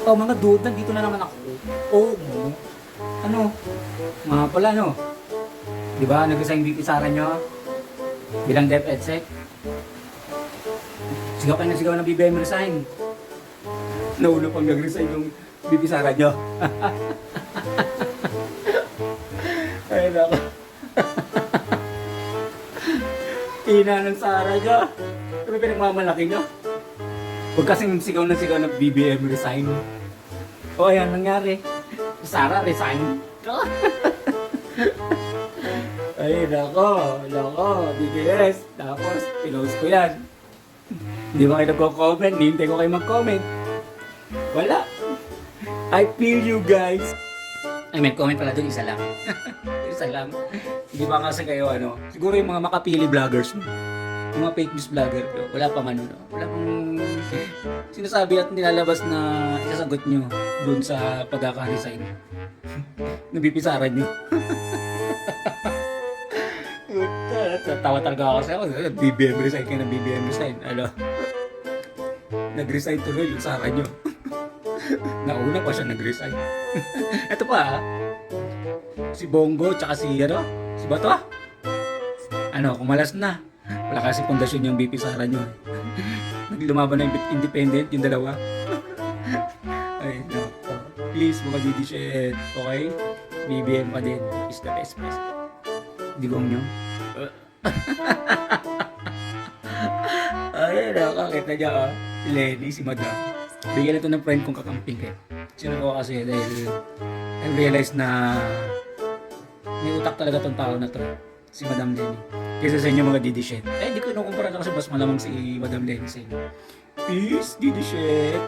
Oh, mga dude, nandito na naman ako. Oh, ano? Mga pala, no? Di ba, nag-resign VP Sara nyo bilang DepEdsec. Sigaw kayo na sigaw ng BBM resign. Naulo pang nag-resign yung VP Sara nyo. Ay, nako. Ina ng Sara nyo. Ano pinagmamalaki nyo? Huwag kasing sigaw na sigaw ng BBM resign. O ayan, nangyari. Sara resign. Ay, nako, BBS. Tapos, pinost ko yan. Hindi ba kayo nagko-comment? Hintay ko kayo mag-comment. Wala. I feel you guys. I mean, comment pala dun, isa lang. Isa lang. Hindi ba kasi kayo, ano, siguro yung mga makapili vloggers, yung mga fake news vlogger, wala pang ano, no? Wala pang sinasabi at nilalabas na isasagot nyo dun sa pagkaka-resign. Nabipisaran nyo. Tawa talaga ako sa'yo. BBM resign kayo ng BBM resign. Ano? Nag-resign tuloy yung Sara nyo. Nauna pa siya nag-resign. Ito pa, si Bongo tsaka si ano? Si Bato. Ano, kumalas na. Wala kasi pundasyon yung BP Sara nyo. Naglumaban na yung independent, yung dalawa. Ay, no. Please, mga DD shit. Okay? BBM pa din. Is the best president. Digong nyo. Ay, nakakita niya si Lenny, si Madam. Bigyan ito ng friend kong kakamping kayo. Sino ko kasi dahil I realize na may utak talaga tong tao na to. Si Madam Lenny. Kaysa sa inyo mga Didi Shed. Eh, hindi ko nakumpara kasi mas malamang si Madam Lenny sa inyo. Peace, Didi Shed.